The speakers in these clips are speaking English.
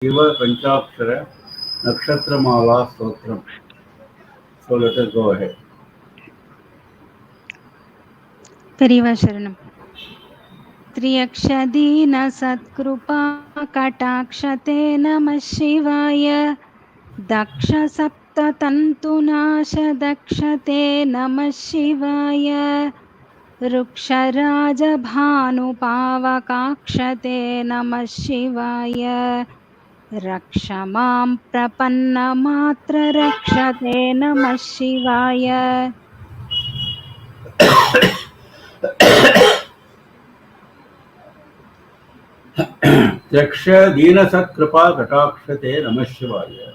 Shiva Panchakshara Nakshatra Stotram. So let us go ahead. Periva Sharanam. त्र्यक्षदीन सत्कृपा कटाक्षते नमः शिवाय दक्ष सप्ततन्तुनाश दक्षते नमः शिवाय रुक्षराजभानुपावकाक्षते नमः शिवाय रक्ष मां प्रपन्नमात्र रक्षते नमः शिवाय Traksha Dina Sat Kripa Katakshate Namah Shivaya.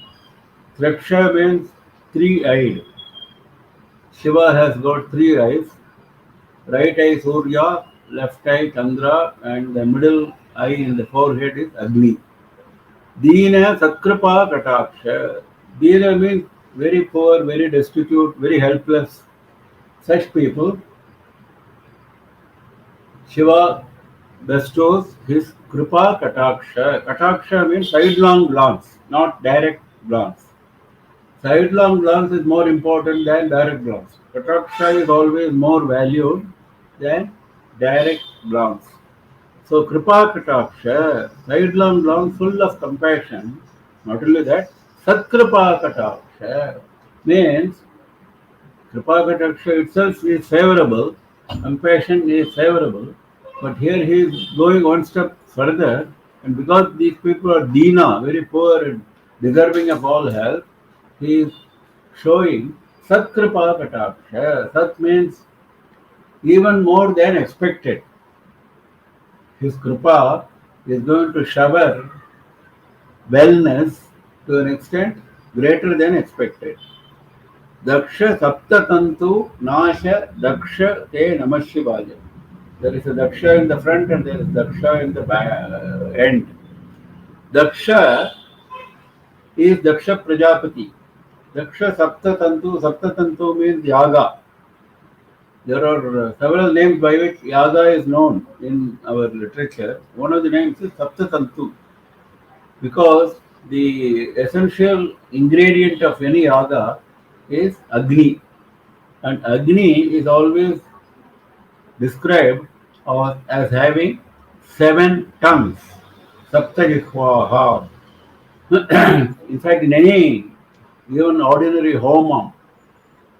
Traksha means three-eyed. Shiva has got three eyes. Right eye Surya, left eye Chandra, and the middle eye in the forehead is Agni. Dina Satkripa Kataksha. Dina means very poor, very destitute, very helpless. Such people, Shiva bestows his Kripa Kataksha. Kataksha means sidelong glance, not direct glance. Sidelong glance is more important than direct glance. Kataksha is always more valued than direct glance. So Kripa Kataksha, sidelong glance full of compassion. Not only that, Satkripa Kataksha means Kripa Kataksha itself is favorable, compassion is favorable, but here he is going one step further, and because these people are Dina, very poor and deserving of all help, he is showing Sat Kripa Kataksha. Sat means even more than expected. His Kripa is going to shower wellness to an extent greater than expected. Daksha Saptatantu Nasha Daksha Te Namah Shivaya. There is a Daksha in the front and there is Daksha in the end. Daksha is Daksha Prajapati. Daksha Saptatantu means Yaga. There are several names by which Yaga is known in our literature. One of the names is Saptatantu because the essential ingredient of any Yaga is Agni. And Agni is always described as having seven tongues. Saptajihvaha. In fact, in any even ordinary homam,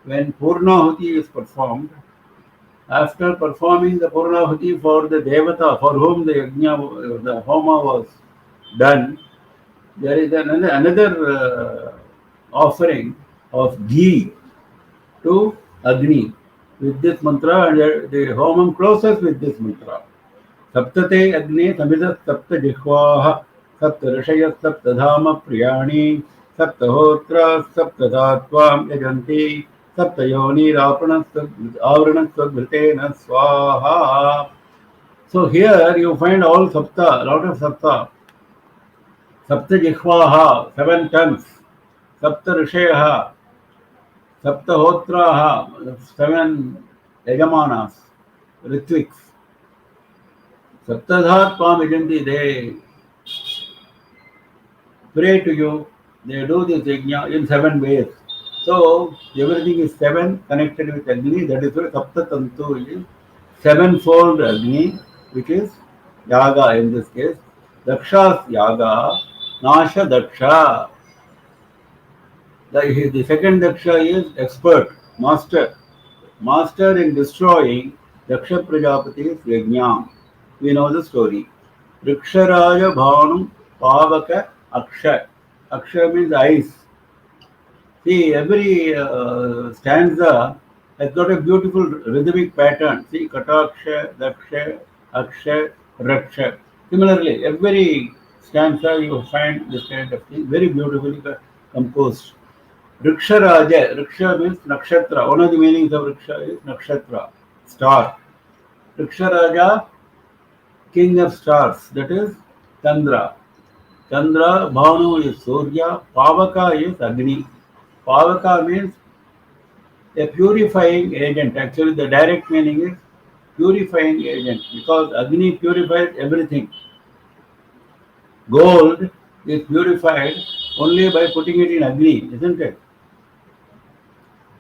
when Purnahuti is performed, after performing the Purnahuti for the Devata for whom the Homa was done, there is another offering of ghee to Agni with this mantra, and the Homam closes with this mantra. Saptate Agni Samidat Sapta Jihvaha Sapta Rishaya Sapta Dhama Priyani Sapta Hotra Sapta Dhatvam Yajanti Sapta Yoni Avranat Svagritena Swaha. So here you find all Sapta, a lot of Sapta. Sapta Jihvaha, seven tongues. Sapta Rishayaha, Saptahotraha, seven Yajamanas, Ritviks. Saptadhat Pamijanti, they pray to you, they do this yajna in seven ways. So everything is seven connected with Agni, that is why Saptatantu is sevenfold Agni, which is Yaga in this case. Daksha's Yaga, Nasha Daksha. The second Daksha is expert, master. Master in destroying Daksha Prajapati's Yajna. We know the story. Riksharaja Bhanum Pavaka Aksha. Aksha means eyes. See, every stanza has got a beautiful rhythmic pattern. See, Kataksha, Daksha, Aksha, Raksha. Similarly, every stanza you find this kind of thing very beautifully composed. Riksharaja, Riksha means Nakshatra. One of the meanings of Riksha is Nakshatra, star. Riksharaja, king of stars, that is Chandra. Chandra, Bhanu is Surya, Pavaka is Agni. Pavaka means a purifying agent. Actually, the direct meaning is purifying agent because Agni purifies everything. Gold is purified only by putting it in Agni, isn't it?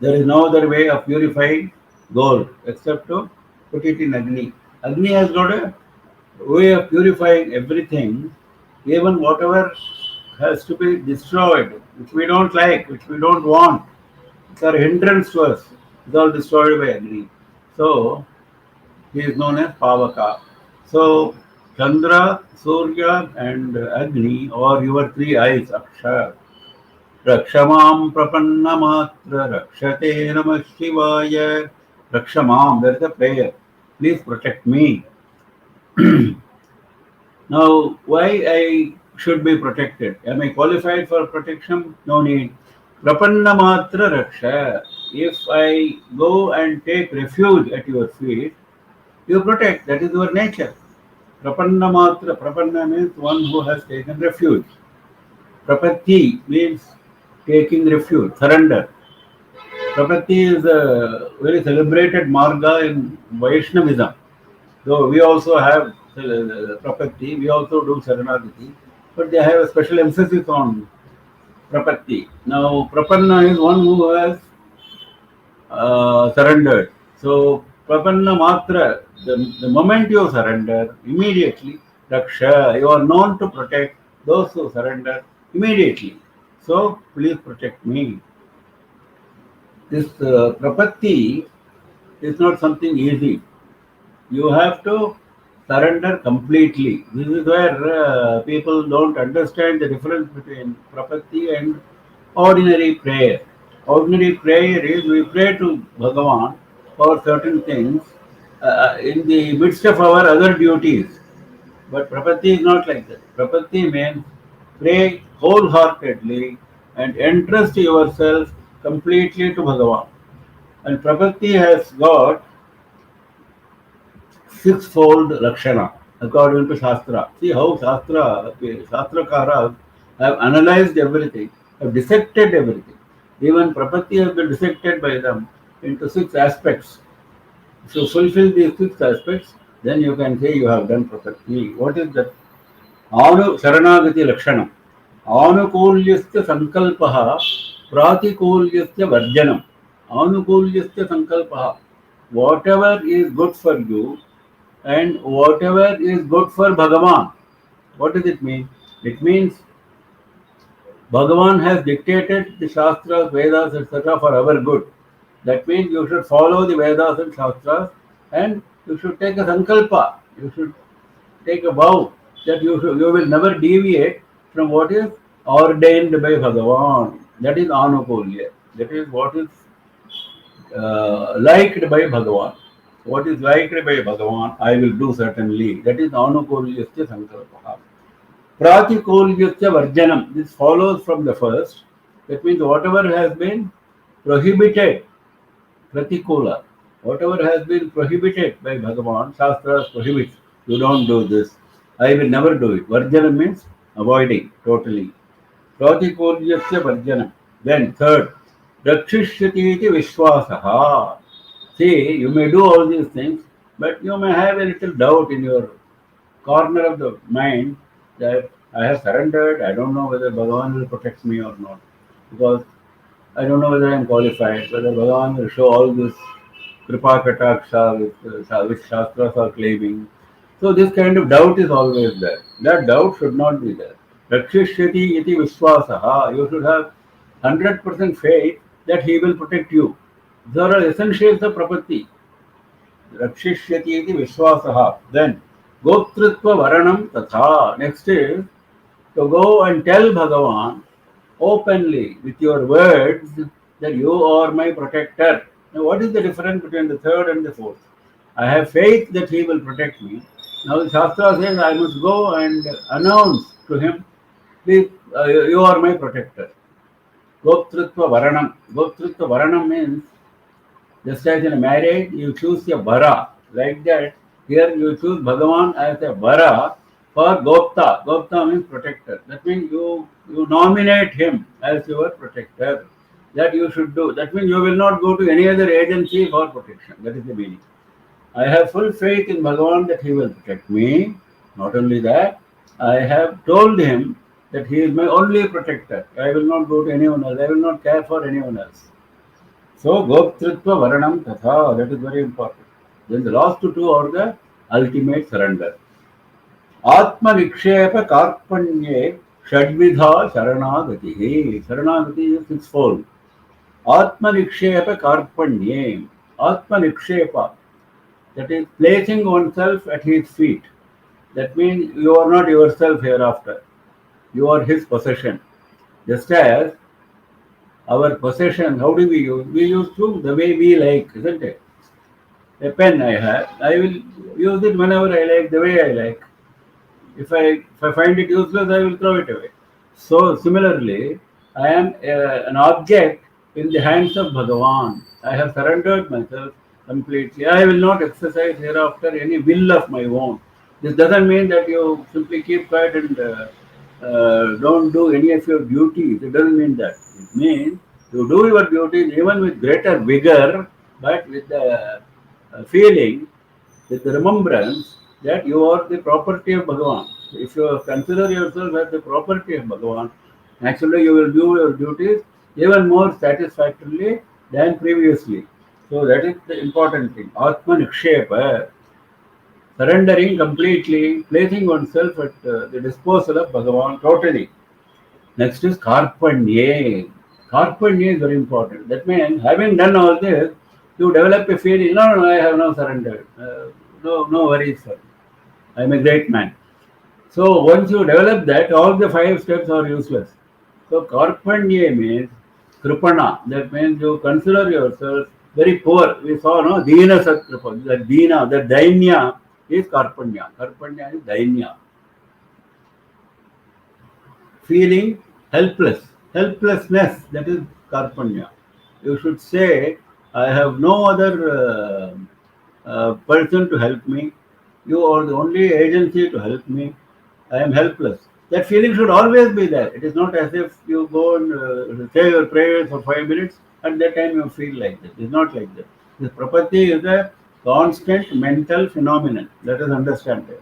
There is no other way of purifying gold except to put it in Agni. Agni has got a way of purifying everything, even whatever has to be destroyed, which we don't like, which we don't want. It's a hindrance to us. It's all destroyed by Agni. So he is known as Pavaka. So Chandra, Surya, and Agni are your three eyes, Akshar. Rakshamam Prapannamatra Rakshate Namah Shivaya. Rakshamam, there is a prayer. Please protect me. Now, why I should be protected? Am I qualified for protection? No need. Prapannamatra Raksha. If I go and take refuge at your feet, you protect. That is your nature. Prapannamatra. Prapanna means one who has taken refuge. Prapatti means taking refuge, surrender. Prapatti is a very celebrated marga in Vaishnavism. So we also have Prapatti, we also do Saranagati, but they have a special emphasis on Prapatti. Now, Prapanna is one who has surrendered. So, Prapanna Matra, the moment you surrender, immediately, Raksha, you are known to protect those who surrender immediately. So, please protect me. This Prapatti is not something easy. You have to surrender completely. This is where people don't understand the difference between Prapatti and ordinary prayer. Ordinary prayer is we pray to Bhagavan for certain things in the midst of our other duties. But Prapatti is not like that. Prapatti means pray wholeheartedly and entrust yourself completely to Bhagavan. And Prapatti has got sixfold Lakshana according to Shastra. See how Shastrakaras have analyzed everything, have dissected everything. Even Prapatti has been dissected by them into six aspects. If you fulfill these six aspects, then you can say you have done Prapatti. What is that? Anu Sharanagati Lakshanam. Anukulyasya Sankalpaha Pratikulyasya Varjanam. Anukulyasya Sankalpaha. Whatever is good for you and whatever is good for Bhagavan. What does it mean? It means Bhagavan has dictated the Shastras, Vedas, etc. for our good. That means you should follow the Vedas and Shastras and you should take a sankalpa. You should take a vow that you will never deviate from what is ordained by Bhagavan. That is Anukulya. That is what is liked by Bhagavan. What is liked by Bhagavan, I will do certainly. That is Anukulyasya Sankalpaha. Pratikulyasya Varjanam. This follows from the first. That means whatever has been prohibited, Pratikula, whatever has been prohibited by Bhagavan, Shastras prohibits. You don't do this. I will never do it. Varjanam means avoiding totally. Pratikulyasya Varjanam. Then third, Rakshishyati iti Vishwasaha. See, you may do all these things, but you may have a little doubt in your corner of the mind that I have surrendered. I don't know whether Bhagavan will protect me or not. Because I don't know whether I am qualified, whether Bhagavan will show all this Kripa Kataksha which Shastras are claiming. So this kind of doubt is always there. That doubt should not be there. Rakshishyati iti Vishwasaha. You should have 100% faith that he will protect you. These are essentials of Prapatti. Rakshishyati iti Vishwasaha. Then Gotritva Varanam Tatha. Next is to go and tell Bhagavan openly with your words that you are my protector. Now, what is the difference between the third and the fourth? I have faith that he will protect me. Now, the Shastra says I must go and announce to him, please, you are my protector. Goptritva Varanam. Goptritva Varanam means just as in a marriage, you choose a Vara. Like that, here you choose Bhagavan as a Vara for Gopta. Gopta means protector. That means you nominate him as your protector. That you should do. That means you will not go to any other agency for protection. That is the meaning. I have full faith in Bhagavan that he will protect me. Not only that, I have told him that he is my only protector. I will not go to anyone else. I will not care for anyone else. So Goptritva Varanam Tatha, that is very important. Then the last two are the ultimate surrender. Atma Nikshepa Karpanye Shadvidha Sharanagati. Sharanagati is sixfold. Atma Nikshepa Karpanye. Atma Nikshepa. That is placing oneself at his feet. That means you are not yourself hereafter. You are his possession. Just as our possession, how do we use? We use to the way we like, isn't it? A pen I have, I will use it whenever I like, the way I like. If I find it useless, I will throw it away. So similarly, I am an object in the hands of Bhagavan. I have surrendered myself completely. I will not exercise hereafter any will of my own. This doesn't mean that you simply keep quiet and don't do any of your duties. It doesn't mean that. It means you do your duties even with greater vigor, but with the feeling, with the remembrance that you are the property of Bhagavan. If you consider yourself as the property of Bhagavan, actually you will do your duties even more satisfactorily than previously. So that is the important thing. Atma Nikshepa, surrendering completely, placing oneself at the disposal of Bhagavan totally. Next is Karpanye. Karpanye is very important. That means, having done all this, you develop a feeling, no, no, I have now surrendered. No worries, sir. I am a great man. So once you develop that, all the five steps are useless. So Karpanye means Kripana. That means you consider yourself very poor. We saw, no, Dina Satkripa. The Dina, the Dainya is Karpanya. Karpanya is Dainya. Feeling helpless, helplessness, that is Karpanya. You should say, I have no other person to help me. You are the only agency to help me. I am helpless. That feeling should always be there. It is not as if you go and say your prayers for 5 minutes, at that time you feel like that. It is not like that. This prapatti is a constant mental phenomenon. Let us understand that.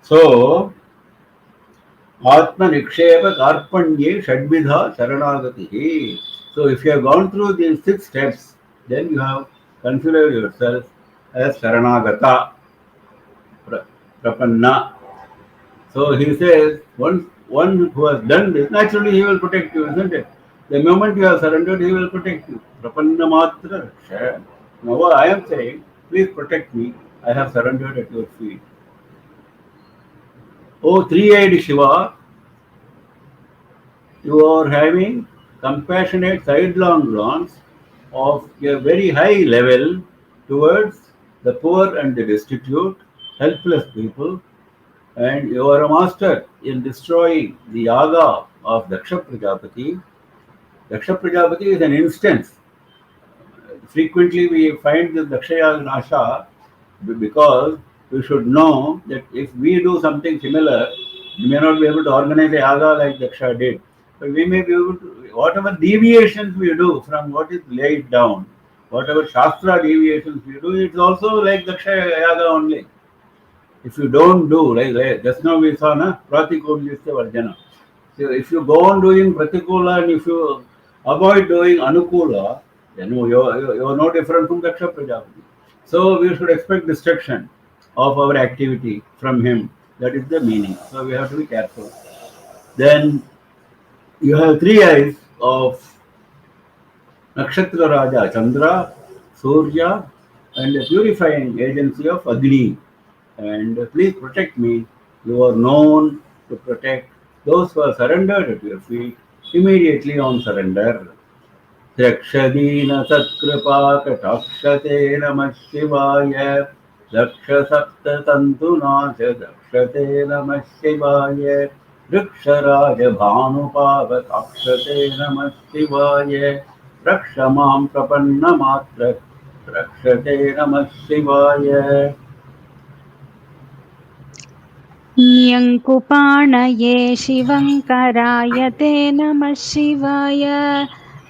So, Atma Nikshepa Karpanye Shadvidha Sharanagati. So if you have gone through these 6 steps, then you have considered yourself as Sharanagata, Prapanna. So he says, one who has done this, naturally he will protect you, isn't it? The moment you have surrendered, he will protect you. Prapanna Matra Raksha. Now what I am saying, please protect me. I have surrendered at your feet. Oh, three-eyed Shiva, you are having compassionate sidelong glance of a very high level towards the poor and the destitute, helpless people, and you are a master in destroying the yaga of Daksha Prajapati. Daksha Prajapati is an instance. Frequently we find the Dakshaya Nasha because we should know that if we do something similar, we may not be able to organize a yaga like Daksha did. But we may be able to, whatever deviations we do from what is laid down, whatever Shastra deviations we do, it's also like Daksha yaga only. If you don't do, like just now we saw, na, Pratikulyasya Varjana. So if you go on doing Pratikula and if you avoid doing Anukula, then you're no different from Daksha Prajapati. So we should expect destruction of our activity from him. That is the meaning. So we have to be careful. Then you have three eyes of Nakshatra Raja, Chandra, Surya, and the purifying agency of Agni. And please protect me. You are known to protect those who are surrendered at your feet immediately on surrender. Rakshadina Satkripa Katakshate Namah Shivaya Daksha Sapta Tantunasya Dakshate Namah Shivaya Riksharaja Bhanupava Takshate Namah Shivaya Rakshamam Prapanna Matra Rakshate Namah Shivaya. न्यङ्कुपाणये शिवङ्कराय ते नमः शिवाय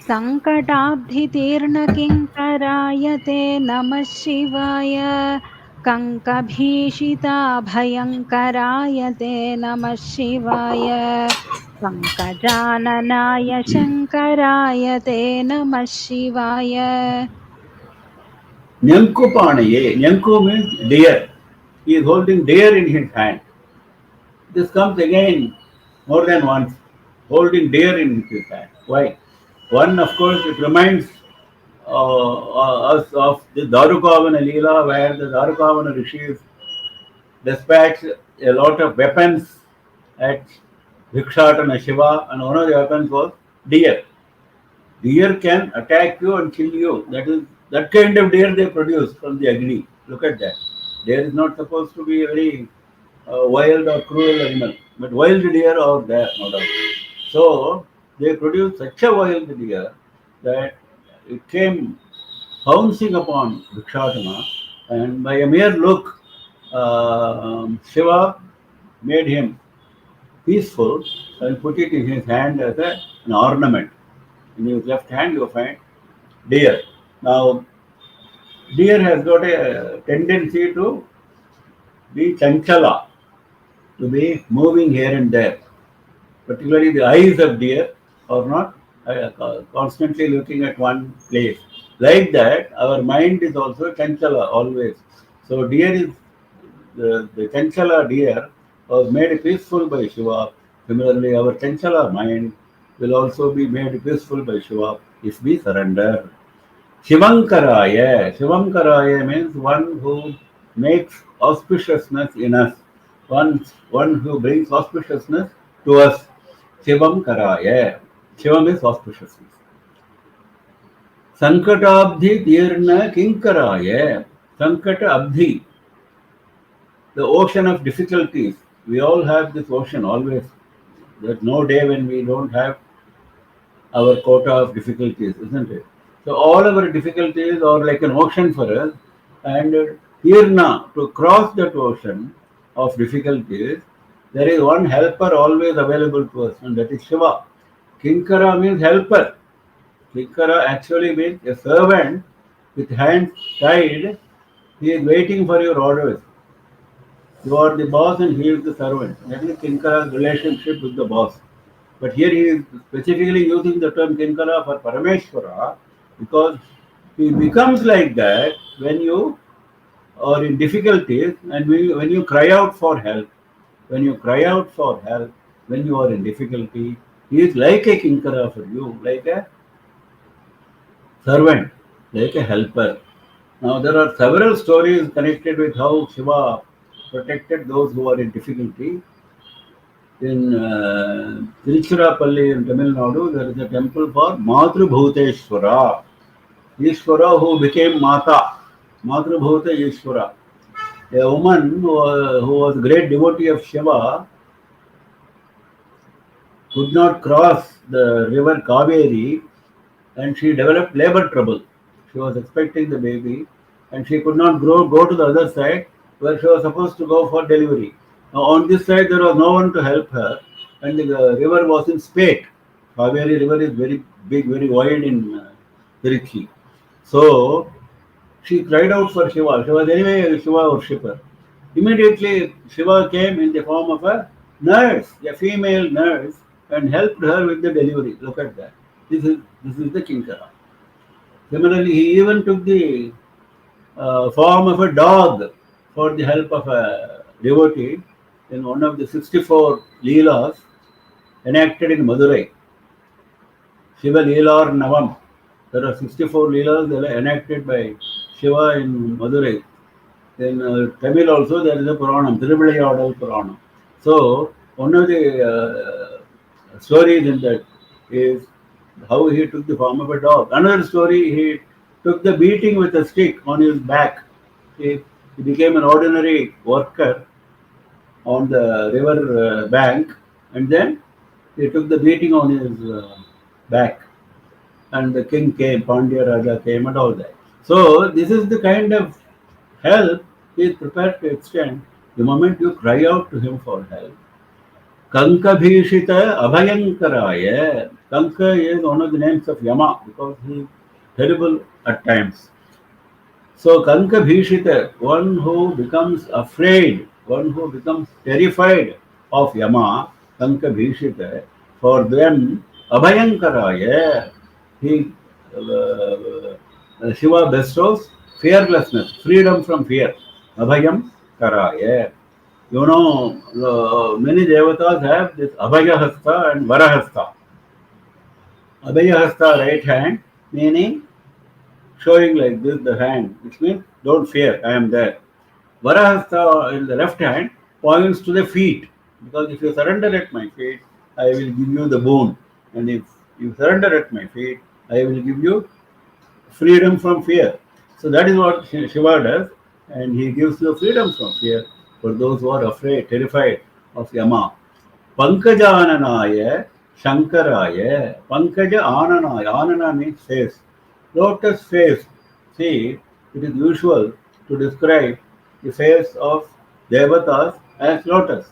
सङ्कटाब्धितीर्णकिङ्कराय ते नमः शिवाय कङ्कभीषिताभयङ्कराय ते नमः शिवाय पङ्कजाननाय शङ्कराय ते नमः शिवाय Nyankupanaye. Nyanku means deer. He is holding deer in his hand. This comes again more than once. Holding deer in his hand. Why? One, of course, it reminds us of the Darukavana Leela, where the Darukavana rishis dispatched a lot of weapons at Bhikshatana Shiva, and one of the weapons was deer. Deer can attack you and kill you. That is that kind of deer they produce from the Agni. Look at that. Deer is not supposed to be a very wild or cruel animal, but wild deer are there, no doubt. So they produce such a wild deer that it came pouncing upon Bhikshatana, and by a mere look, Shiva made him peaceful and put it in his hand as an ornament. In his left hand, you find deer. Now, deer has got a tendency to be chanchala, to be moving here and there. Particularly, the eyes of deer are not constantly looking at one place. Like that, our mind is also chanchala always. So, deer is the chanchala deer was made peaceful by Shiva. Similarly, our chanchala mind will also be made peaceful by Shiva if we surrender. Shivankaraya. Shivankaraya means one who makes auspiciousness in us, one who brings auspiciousness to us. Shivankaraya. Shivam is auspiciousness. Sankatabdhi Tirna Kinkaraya. Sankata Abdhi, the ocean of difficulties. We all have this ocean always. There's no day when we don't have our quota of difficulties, isn't it? So all our difficulties are like an ocean for us, and Tirna, to cross that ocean of difficulties, there is one helper always available to us, and that is Shiva. Kinkara means helper. Kinkara actually means a servant with hands tied. He is waiting for your orders. You are the boss and he is the servant. That is Kinkara's relationship with the boss. But here he is specifically using the term Kinkara for Parameshwara because he becomes like that when you are in difficulties and when you cry out for help. When you cry out for help, when you are in difficulty, he is like a Kinkara for you, like a servant, like a helper. Now there are several stories connected with how Shiva protected those who are in difficulty. In Tiruchirappalli in Tamil Nadu, there is a temple for Matrubhuteshwara, Ishwara who became Mata, Matrubhuta Ishwara. A woman who was a great devotee of Shiva could not cross the river Kaveri and she developed labor trouble. She was expecting the baby and she could not go to the other side where she was supposed to go for delivery. Now, on this side, there was no one to help her, and the river was in spate. Kaveri river is very big, very wide in Trichy. So, she cried out for Shiva. She was anyway a Shiva worshipper. Immediately, Shiva came in the form of a nurse, a female nurse, and helped her with the delivery. Look at that. This is the Kinkara. Similarly, he even took the form of a dog for the help of a devotee in one of the 64 Leelas enacted in Madurai. Shiva Leela or Navam. There are 64 Leelas that are enacted by Shiva in Madurai. In Tamil also there is a Puranam, Thiruvilayadal Puranam. So, one of the stories in that is how he took the form of a dog. Another story, he took the beating with a stick on his back. He became an ordinary worker on the river bank, and then he took the beating on his back. And the king came, Pandya Raja came, and all that. So, this is the kind of help he is prepared to extend the moment you cry out to him for help. Kankabhishita Abhayankaraya. Kanka is one of the names of Yama because he is terrible at times. So Kanka Bhishita, one who becomes afraid, one who becomes terrified of Yama, Kanka Bhishita, for them Abhayankaraya, he Shiva bestows fearlessness, freedom from fear. Abhayam Karaya. You know, many devatas have this Abhayahasta and Varahasta. Abhayahasta, right hand, meaning showing like this the hand, which means don't fear, I am there. Varahasta in the left hand points to the feet, because if you surrender at my feet, I will give you the boon. And if you surrender at my feet, I will give you freedom from fear. So that is what Shiva does, and he gives you freedom from fear for those who are afraid, terrified of Yama. Pankajananaya Shankaraya. Pankaja Ananaya. Anana means face. Lotus face. See, it is usual to describe the face of Devatas as lotus.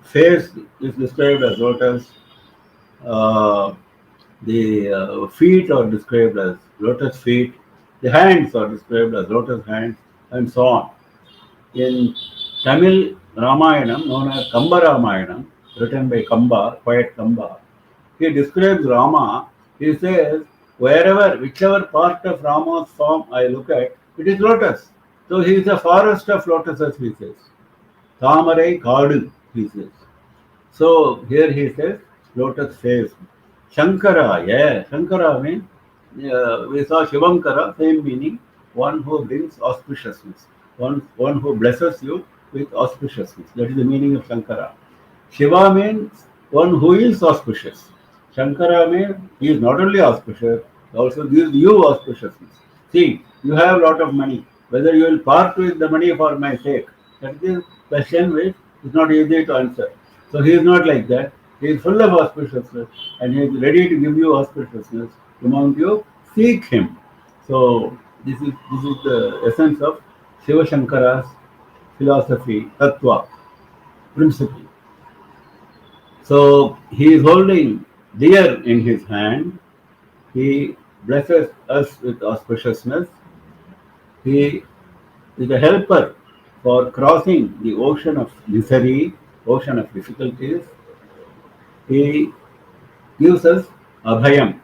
Face is described as lotus. Uh, the feet are described as lotus feet. The hands are described as lotus hands, and so on. In Tamil Ramayanam, known as Kamba Ramayanam, written by Kamba, poet Kamba, he describes Rama. He says, wherever, whichever part of Rama's form I look at, it is lotus. So he is a forest of lotuses, he says. Tamarai Kadu, he says. So here he says, lotus face. Shankara, yeah, Shankara means, we saw Shivankara, same meaning, one who brings auspiciousness, one who blesses you with auspiciousness. That is the meaning of Shankara. Shiva means one who is auspicious. Shankara means he is not only auspicious, he also gives you auspiciousness. See, you have a lot of money. Whether you will part with the money for my sake, that is a question which is not easy to answer. So he is not like that. He is full of auspiciousness and he is ready to give you auspiciousness among you. Seek him. So this is the essence of Shiva Shankara's philosophy, tattva, principle. So he is holding deer in his hand. He blesses us with auspiciousness. He is a helper for crossing the ocean of misery, ocean of difficulties. He gives us abhayam,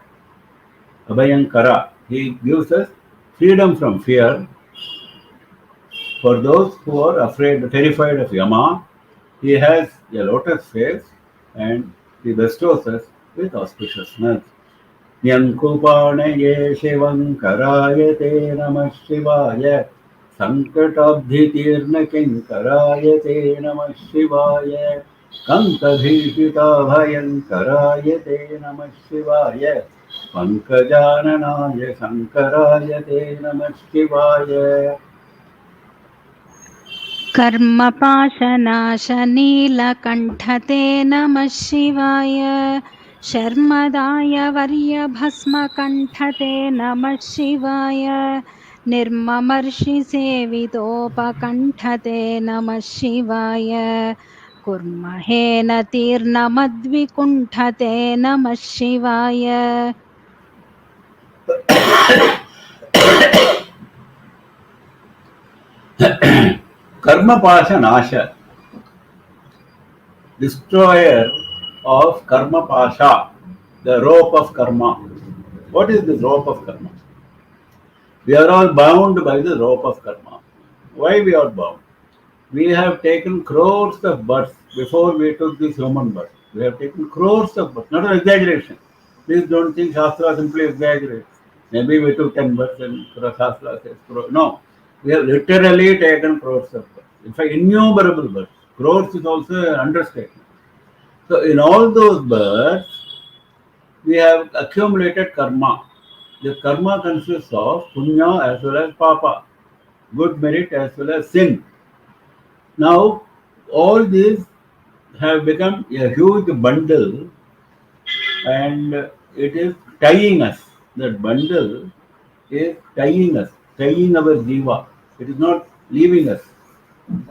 abhayankara. He gives us freedom from fear for those who are afraid, terrified of Yama. He has a lotus face and he bestows us with auspiciousness. Nyankupanaya Shivankaraye Te Namah Shivaya Sankatabdhitirna Kinkaraye Te Namah Shivaya Kankabhishita Bhayankaraye Te Namah Shivaya Pankajananaya Shankaraye Te Namah Shivaya. कर्मपाशनाशनीलकण्ठते नमः शिवाय शर्मदाय वर्यभस्मकण्ठते नमः शिवाय निर्ममर्षिसेवितोपकण्ठते नमः शिवाय कुर्महेन तीर्णमद्विकुण्ठते नमः शिवाय. Karma Pasha Nasha, destroyer of Karma Pasha, the rope of karma. What is this rope of karma? We are all bound by the rope of karma. Why we are bound? We have taken crores of births before we took this human birth. We have taken crores of births, not an exaggeration. Please don't think Shastra simply exaggerates. Maybe we took 10 births and Shastra says crores. No, we have literally taken crores of births. In fact, innumerable births. Crores is also an understatement. So in all those births, we have accumulated karma. The karma consists of punya as well as papa, good merit as well as sin. Now, all these have become a huge bundle and it is tying us. That bundle is tying us, tying our jiva. It is not leaving us.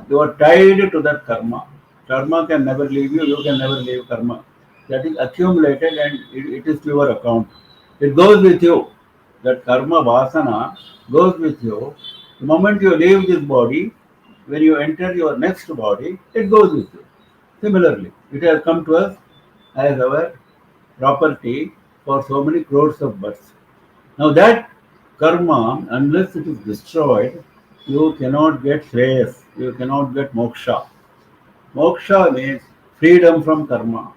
You are tied to that karma. Karma can never leave you, you can never leave karma. That is accumulated and it is to your account. It goes with you. that karma vasana goes with you. The moment you leave this body, when you enter your next body, it goes with you. Similarly, it has come to us as our property for so many crores of births. Now that karma, unless it is destroyed, you cannot get shreyas, you cannot get moksha. Moksha means freedom from karma.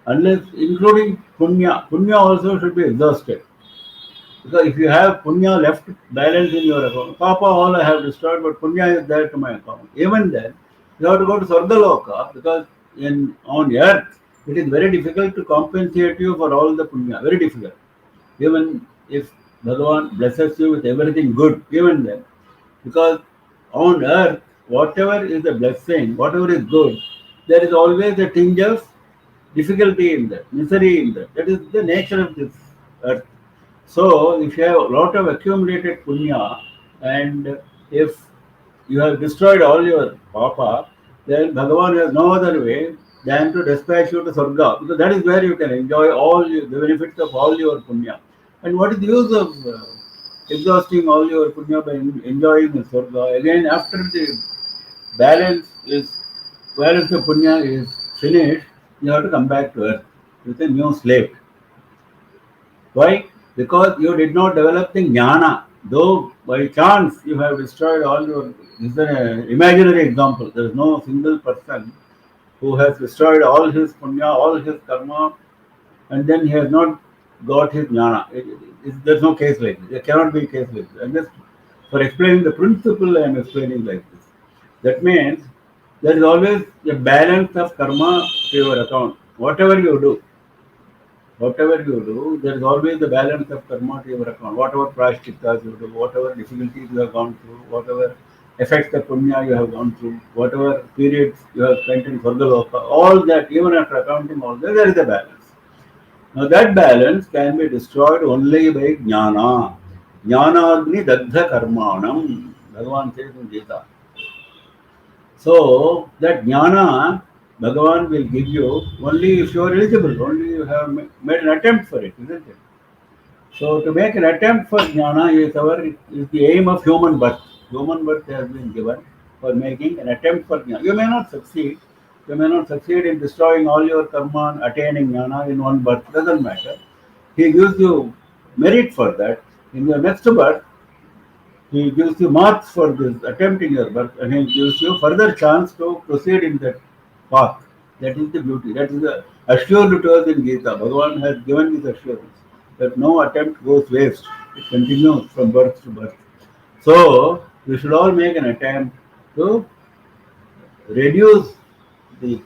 Unless, including punya, punya also should be exhausted. Because if you have punya left balance in your account, papa all I have destroyed, but punya is there to my account. Even then, you have to go to Swargaloka because on earth it is very difficult to compensate you for all the punya. Very difficult. Even if Bhagavan blesses you with everything good, even then. Because on earth, whatever is a blessing, whatever is good, there is always a tinge of difficulty in that, misery in that. That is the nature of this earth. So, if you have a lot of accumulated punya and if you have destroyed all your papa, then Bhagavan has no other way than to dispatch you to Sarga because that is where you can enjoy the benefits of all your punya. And what is the use of exhausting all your punya by enjoying the Sarga? Again, after the balance is balance of punya is finished, you have to come back to earth with a new slate. Why? Because you did not develop the jnana. Though by chance you have destroyed all your. This is an imaginary example. There is no single person who has destroyed all his punya, all his karma, and then he has not got his jnana. There's no case like this. There cannot be a case like this. And just for explaining the principle, I am explaining like this. That means there is always a balance of karma to your account. Whatever you do, there is always the balance of karma to your account. Whatever prashchittas you do, whatever difficulties you have gone through, whatever effects of punya you have gone through, whatever periods you have spent in Swargaloka, all that, even after accounting all that, there is a balance. Now that balance can be destroyed only by jnana. Jnana agni dagdha karmanam. Bhagavan says in Gita. So that jnana Bhagavan will give you only if you are eligible, only you have made an attempt for it, isn't it? So to make an attempt for jnana is the aim of human birth. Human birth has been given for making an attempt for jnana. You may not succeed. You may not succeed in destroying all your karma and attaining jnana in one birth. Doesn't matter. He gives you merit for that. In your next birth, he gives you marks for this attempt in your birth and he gives you further chance to proceed in that path. That is the beauty. That is the assured to us in Gita. Bhagavan has given this assurance that no attempt goes waste. It continues from birth to birth. So we should all make an attempt to reduce the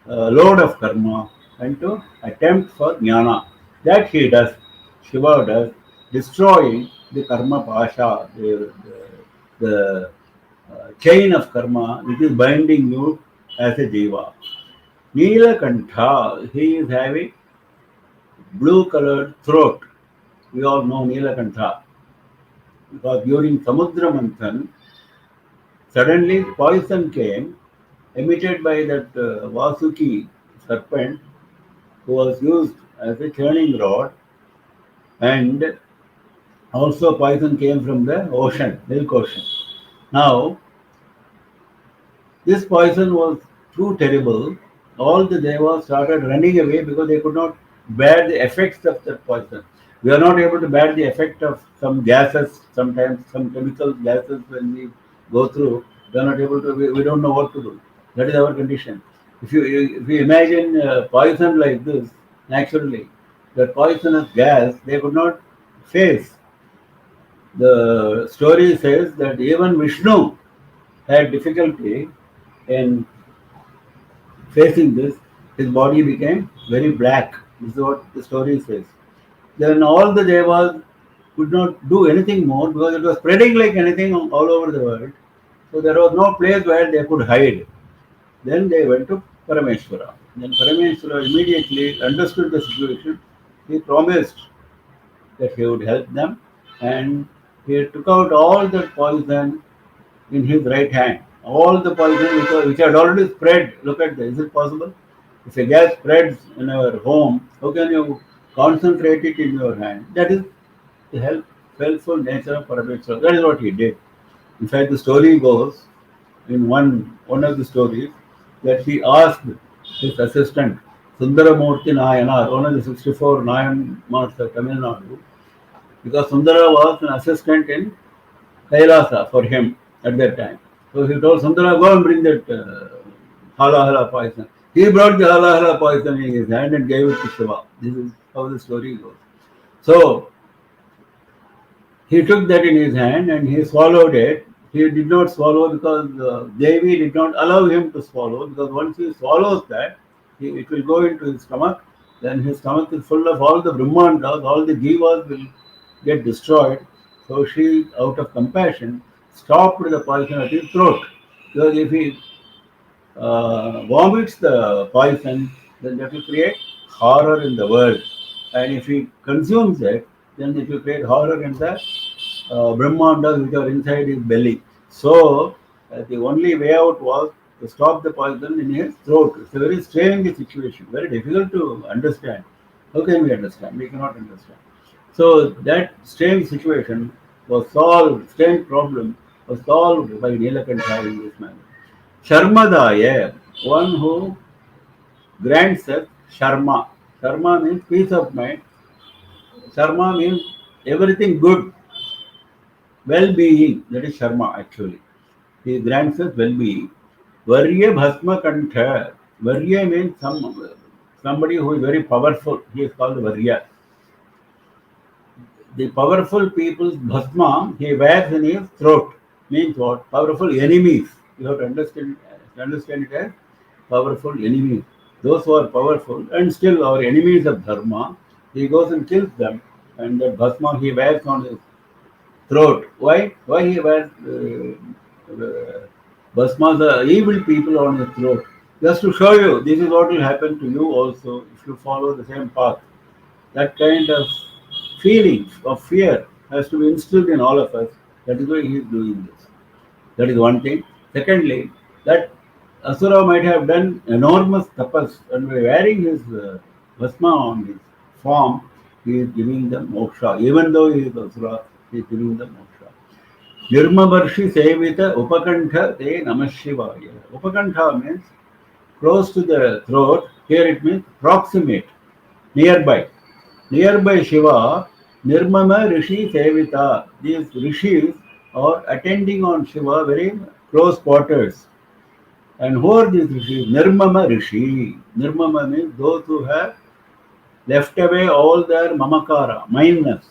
load of karma and to attempt for jnana. That he does, Shiva does, destroying the karma pasha, the chain of karma which is binding you as a jiva. Neelakantha, he is having blue colored throat. We all know Neelakantha. Because during Samudra Manthan, suddenly poison came, emitted by that Vasuki serpent, who was used as a churning rod, and also poison came from the ocean, milk ocean. Now, this poison was too terrible. All the devas started running away because they could not bear the effects of that poison. We are not able to bear the effect of some gases, sometimes some chemical gases when we go through. We are not able to, we don't know what to do. That is our condition. If you imagine poison like this, naturally, the poisonous gas, they could not face. The story says that even Vishnu had difficulty in facing this. His body became very black. This is what the story says. Then all the devas could not do anything more because it was spreading like anything all over the world. So there was no place where they could hide. Then they went to Parameshwara. Then Parameshwara immediately understood the situation. He promised that he would help them and he took out all the poison in his right hand. All the poison which had already spread. Look at this. Is it possible? If a gas spreads in our home, how can you concentrate it in your hand? That is the helpful nature of Parameshwara. That is what he did. In fact, the story goes in one of the stories that he asked his assistant Sundaramurti Nayanar, one of the 64 Nayanmars of Tamil Nadu, because Sundara was an assistant in Kailasa for him at that time. So he told Sundara, go and bring that hala hala poison. He brought the hala hala poison in his hand and gave it to Shiva. This is how the story goes. So he took that in his hand and he swallowed it. He did not swallow because Devi did not allow him to swallow, because once he swallows that, it will go into his stomach. Then his stomach is full of all the Brahmandas, all the Jivas will get destroyed. So she, out of compassion, stopped the poison at his throat. Because if he vomits the poison, then that will create horror in the world. And if he consumes it, then it will create horror in the Brahmandas which are inside his belly. So, the only way out was to stop the poison in his throat. It's a very strange situation, very difficult to understand. How can we understand? We cannot understand. So, that strange situation was solved, strange problem was solved by Nilakantha in this manner. Sharmadaya, one who grants us Sharma. Sharma means peace of mind. Sharma means everything good, well-being. That is Sharma actually. He grants us well-being. Varya Bhasma Kantha. Varya means somebody who is very powerful. He is called Varya. The powerful people's Bhasma he wears in his throat. Means what? Powerful enemies. You have to understand it as powerful enemies. Those who are powerful and still our enemies of Dharma, he goes and kills them, and that Bhasma he wears on his throat. Why? Why he wears Bhasma, the evil people on his throat? Just to show you, this is what will happen to you also if you follow the same path. That kind of feeling of fear has to be instilled in all of us. That is why he is doing this. That is one thing. Secondly, that Asura might have done enormous tapas, and by wearing his Bhasma on his form, he is giving them moksha. Even though he is Asura, he is giving them moksha. Nirmavarshi Sevita Upakantha Te Namah Shivaya. Upakantha means close to the throat. Here it means proximate, nearby. Nearby Shiva, Nirmama Rishi Sevita. These rishis are attending on Shiva very close quarters. And who are these rishis? Nirmama Rishi. Nirmama means those who have left away all their mamakara, mindness.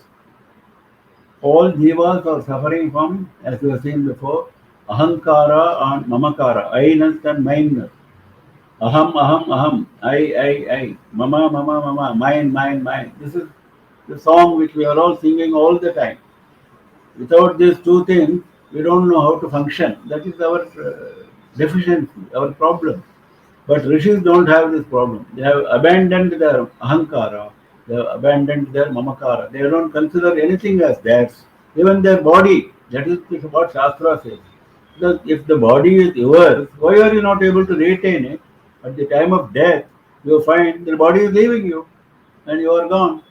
All jivas are suffering from, as we have seen before, ahankara and mamakara, I-ness and mindness. Aham, aham, aham, I, mama, mama, mama, mine. This is the song which we are all singing all the time. Without these two things, we don't know how to function. That is our deficiency, our problem. But rishis don't have this problem. They have abandoned their ahankara, they have abandoned their mamakara. They don't consider anything as theirs. Even their body, that is what Shastra says. Because if the body is yours, why are you not able to retain it? At the time of death, you find the body is leaving you and you are gone.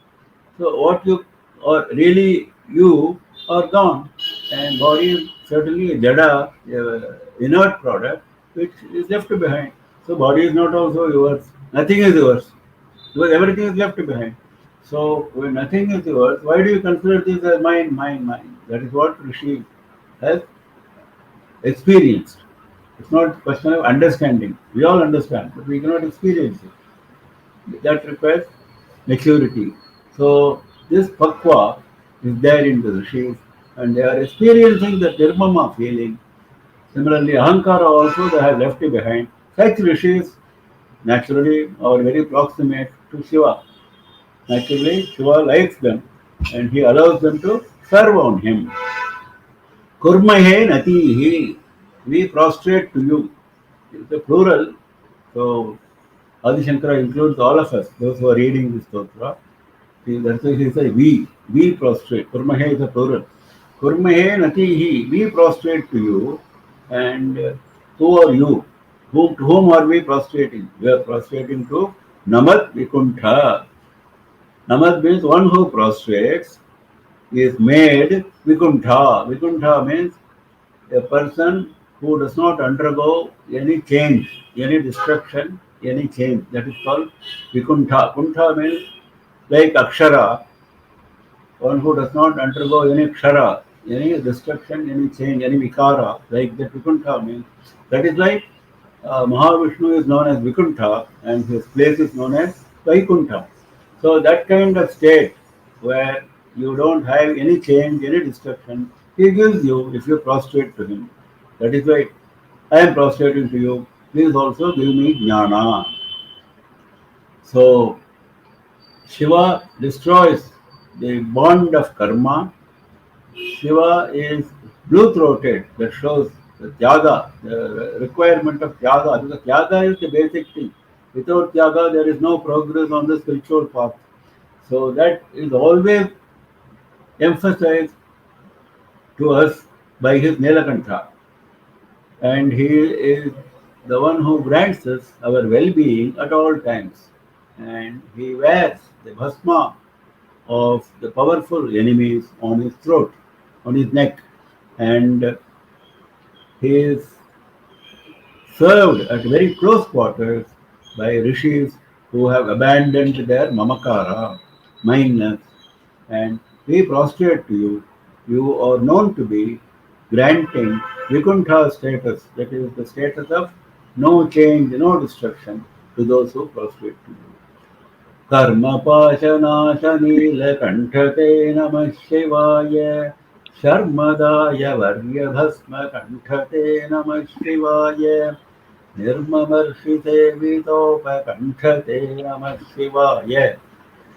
So what you or really you are gone, and body is certainly a jada, inert product which is left behind. So body is not also yours. Nothing is yours because everything is left behind. So when nothing is yours, why do you consider this as mine? That is what Rishi has experienced. It's not a question of understanding. We all understand, but we cannot experience it. That requires maturity. So this pakwa is there in the rishis, and they are experiencing the nirmama feeling. Similarly, ahankara also they have left it behind. Such rishis naturally are very proximate to Shiva. Naturally, Shiva likes them, and he allows them to serve on him. Kurmahe natihi, we prostrate to you. It's a plural, so Adi Shankara includes all of us, those who are reading this stotra. That's why he says we prostrate. Kurmahe is a plural. Kurmahe natihi, we prostrate to you. And who are you? To whom are we prostrating? We are prostrating to Namad Vikuntha. Namad means one who prostrates is made Vikuntha. Vikuntha means a person who does not undergo any change, any destruction, any change. That is called Vikuntha. Kuntha means like Akshara, one who does not undergo any Kshara, any destruction, any change, any Vikara, like that Vikuntha means. That is why Mahavishnu is known as Vikuntha and his place is known as Vaikuntha. So that kind of state where you don't have any change, any destruction, he gives you if you prostrate to him. That is why I am prostrating to you. Please also give me jnana. So Shiva destroys the bond of karma. Shiva is blue throated. That shows the Tyaga, the requirement of Tyaga. Because Tyaga is the basic thing. Without Tyaga, there is no progress on the spiritual path. So that is always emphasized to us by his Nilakantha. And he is the one who grants us our well-being at all times. And he wears the bhasma of the powerful enemies on his throat, on his neck. And he is served at very close quarters by rishis who have abandoned their mamakara, mindness, and we prostrate to you. You are known to be granting Vikuntha status, that is the status of no change, no destruction to those who prostrate to you. कर्मपाशनाशनीलकण्ठते नमः शिवाय शर्मदाय वर्यभस्मकण्ठते नमः शिवाय निर्ममर्षिसेवितोपकण्ठते नमः शिवाय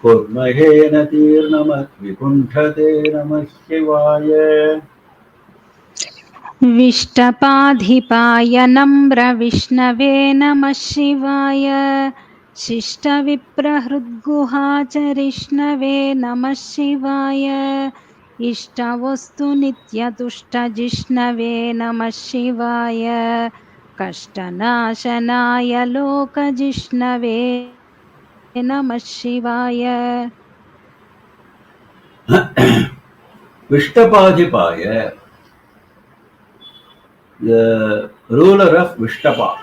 कुर्महेन तीर्णमः विकुण्ठते नमः शिवाय विष्टपाधिपाय नम्रविष्णवे नमः शिवाय शिष्टविप्रहृद्गुहाचरिष्णवे नमः शिवाय इष्टवस्तुनित्यतुष्टजिष्णवे नमः शिवाय कष्टनाशनाय लोकजिष्णवे नमः शिवाय Vishtapadhipaya, the ruler of Vishtapa.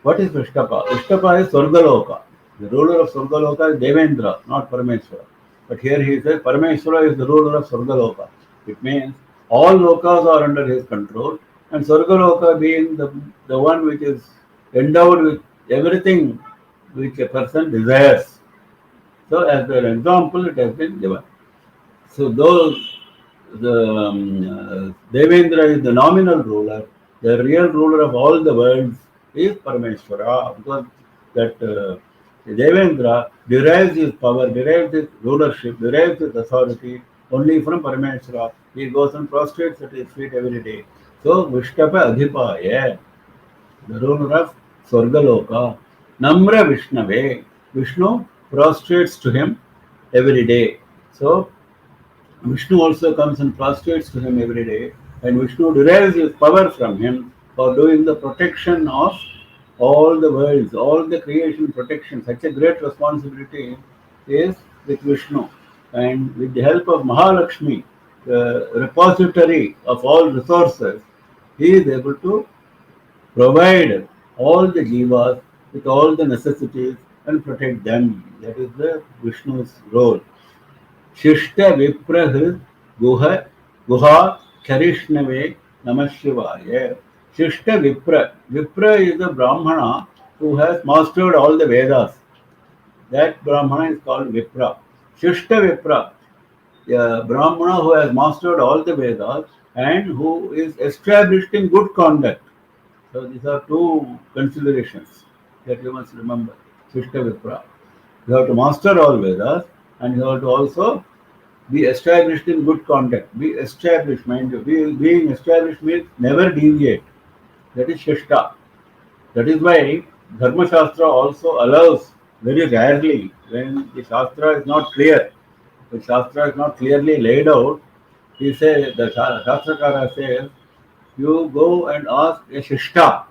What is Vishtapa? Vishtapa is Swargaloka. The ruler of Swargaloka is Devendra, not Parameshwara. But here he says Parameshwara is the ruler of Swargaloka. It means all lokas are under his control, and Swargaloka being the one which is endowed with everything which a person desires. So, as an example, it has been given. So, though Devendra is the nominal ruler, the real ruler of all the worlds is Parameshwara, because that Devendra derives his power, derives his rulership, derives his authority only from Parameshwara. He goes and prostrates at his feet every day. So, Vishtapa Adhipaya, the ruler of Swargaloka, Namra Vishnave, Vishnu prostrates to him every day. So, Vishnu also comes and prostrates to him every day, and Vishnu derives his power from him for doing the protection of all the worlds, all the creation protection. Such a great responsibility is with Vishnu. And with the help of Mahalakshmi, the repository of all resources, he is able to provide all the jivas with all the necessities and protect them. That is the Vishnu's role. Shishta Viprahid Guha Guha Charishnave Namah Shivaya. Shishta Vipra. Vipra is a Brahmana who has mastered all the Vedas. That Brahmana is called Vipra. Shishta Vipra, a Brahmana who has mastered all the Vedas and who is established in good conduct. So these are two considerations that you must remember. Shishta Vipra. You have to master all Vedas and you have to also be established in good conduct. Be established, mind you. Being established means never deviate. That is Shishta. That is why Dharma Shastra also allows very rarely when the Shastra is not clear. The Shastra is not clearly laid out. He says, the Shastrakara says, you go and ask a Shishta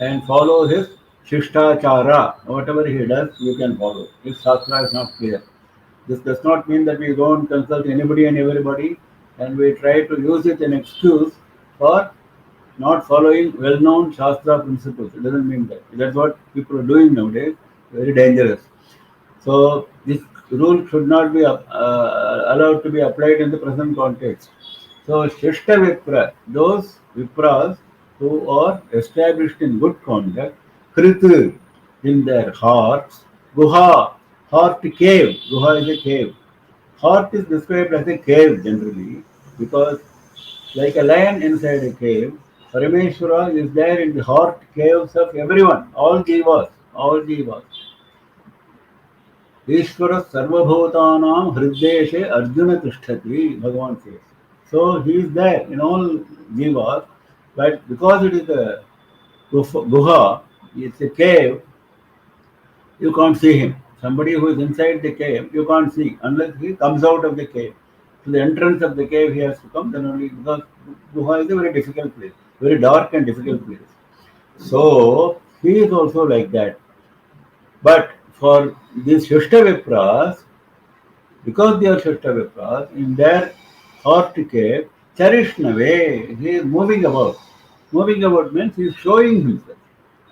and follow his Shishtachara. Whatever he does, you can follow. If Shastra is not clear. This does not mean that we don't consult anybody and everybody and we try to use it as an excuse for not following well-known Shastra principles. It doesn't mean that. That's what people are doing nowadays. Very dangerous. So this rule should not be allowed to be applied in the present context. So Shishta Vipra, those Vipras who are established in good conduct, Kritu in their hearts, Guha, heart cave. Guha is a cave. Heart is described as a cave generally because like a lion inside a cave, Parameshwara is there in the heart caves of everyone, all jivas, all jivas. ईश्वर सर्वभूतानां हृदय अर्जुन तिष्ठति भगवान says. So he is there in all jivas, but because it is a guha, it's a cave, you can't see him. Somebody who is inside the cave, you can't see unless he comes out of the cave. To the entrance of the cave, he has to come. Then only because guha is a very difficult place, very dark and difficult place. So he is also like that. But for these Shishta Vipras, because they are Shishta Vipras, in their heart cave, Charishnave, he is moving about. Moving about means he is showing himself.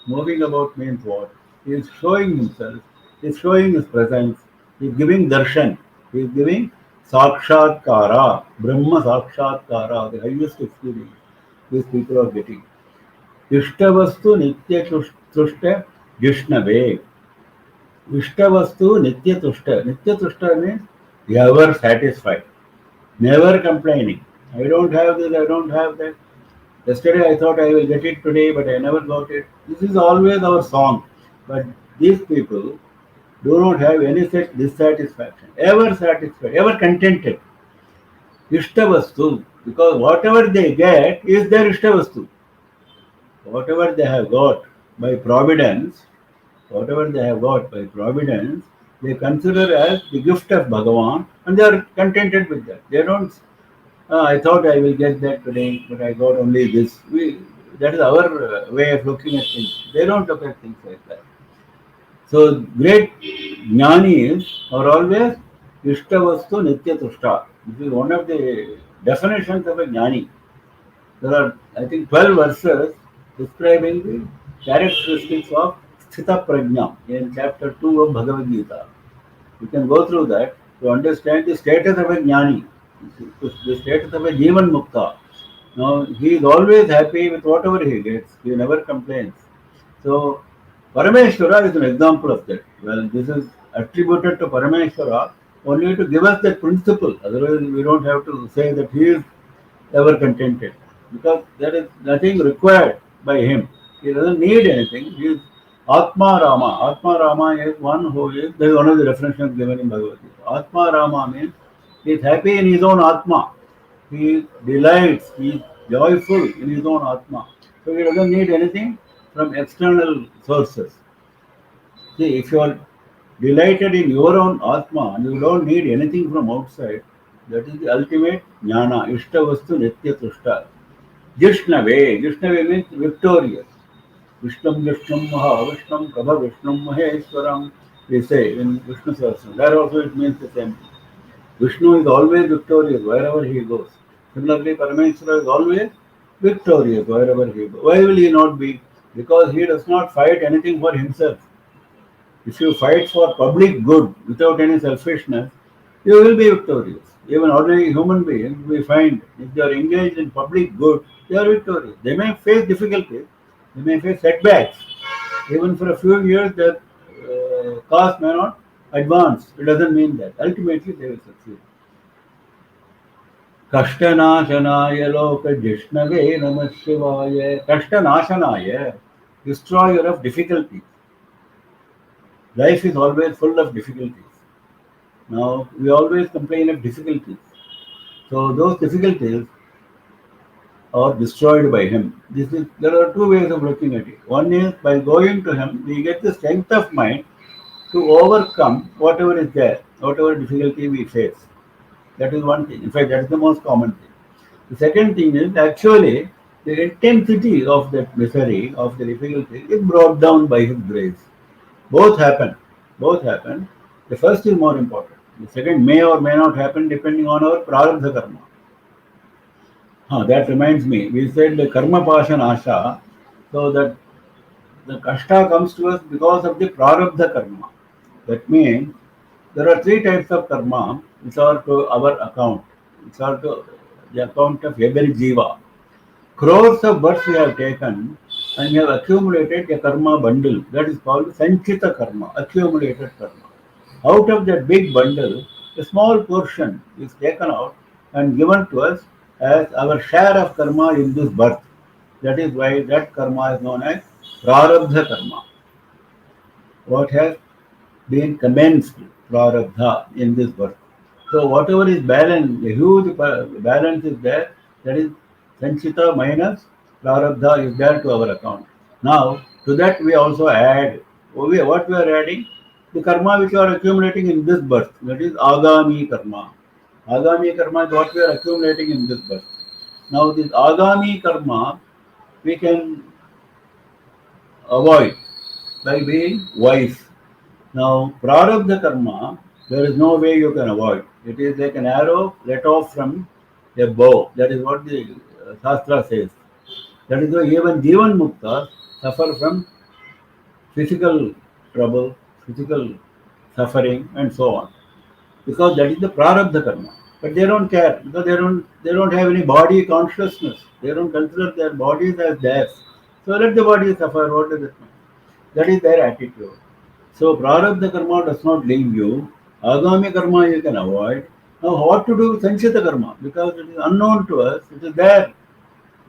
Moving about means what? He is showing himself, he is showing his presence, he is giving darshan, he is giving sakshatkara, Brahma sakshatkara, the highest experience these people are getting. Ishtavastu nitya tushta Vishnave. Ishtavastu nitya tushta. Nitya tushta means ever satisfied, never complaining. I don't have this, I don't have that. Yesterday I thought I will get it today, but I never got it. This is always our song. But these people do not have any such dissatisfaction. Ever satisfied, ever contented. Ishtavastu, because whatever they get is their Ishtavastu. Whatever they have got by providence, whatever they have got by providence, they consider as the gift of Bhagavan and they are contented with that. They don't, I thought I will get that today, but I got only this. That is our way of looking at things. They don't look at things like that. So great jnanis are always ishtavastu nitya tushta. This is one of the definitions of a jnani. There are, I think, 12 verses describing the characteristics of Sthita Prajna in chapter 2 of Bhagavad Gita. You can go through that to understand the status of a jnani, the status of a Jivan Mukta. Now, he is always happy with whatever he gets, he never complains. So, Parameshwara is an example of that. Well, this is attributed to Parameshwara only to give us that principle. Otherwise, we don't have to say that he is ever contented because there is nothing required by him. He doesn't need anything. He is Atma Rama. Atma Rama is one who is, there is one of the definitions given in Bhagavad Gita. Atma Rama means he is happy in his own Atma. He delights, he is joyful in his own Atma. So he doesn't need anything from external sources. See, if you are delighted in your own Atma and you don't need anything from outside, that is the ultimate jnana, ishtavastu nitya tushta. Jishnave, Jishnave means victorious. Vishnam Vishnam Maha, Vishnam Prabha Vishnam Maheshwaram, we say in Vishnu Sahasranam. There also it means the same thing. Vishnu is always victorious wherever he goes. Similarly, Parameshwara is always victorious wherever he goes. Why will he not be? Because he does not fight anything for himself. If you fight for public good without any selfishness, you will be victorious. Even ordinary human beings, we find if they are engaged in public good, they are victorious. They may face difficulties, they may face setbacks. Even for a few years, their cause may not advance. It doesn't mean that. Ultimately, they will succeed. Kashtanashanaya loka jishnave namah shivaya. Kashtanashanaya, destroyer of difficulties. Life is always full of difficulties. Now, we always complain of difficulties. So, those difficulties are destroyed by him. There are two ways of looking at it. One is by going to him, we get the strength of mind to overcome whatever is there, whatever difficulty we face. That is one thing. In fact, that is the most common thing. The second thing is actually the intensity of that misery, of the difficulty, is brought down by his grace. Both happen. Both happen. The first is more important. The second may or may not happen depending on our prarabdha karma. That reminds me, we said the karma pashan asha, so that the kashta comes to us because of the prarabdha karma. That means there are three types of karma which are to our account, which are to the account of every jiva. Crores of births we have taken and we have accumulated a karma bundle that is called sanchita karma, accumulated karma. Out of that big bundle, a small portion is taken out and given to us as our share of karma in this birth. That is why that karma is known as prarabdha karma. What has been commenced prarabdha in this birth. So whatever is balance, a huge balance is there. That is sanchita minus prarabdha is there to our account. Now to that we also add what we are adding, the karma which you are accumulating in this birth. That is agami karma. Agami karma is what we are accumulating in this birth. Now this agami karma we can avoid by being wise. Now, prarabdha karma, there is no way you can avoid. It is like an arrow let off from a bow. That is what the Shastra says. That is why even Jivan Muktas suffer from physical trouble, physical suffering, and so on. Because that is the prarabdha karma. But they don't care because they don't have any body consciousness. They don't consider their bodies as theirs. So let the body suffer. What does it matter? That is their attitude. So prarabdha karma does not leave you. Agami karma you can avoid. Now what to do with sanchita karma? Because it is unknown to us. It is there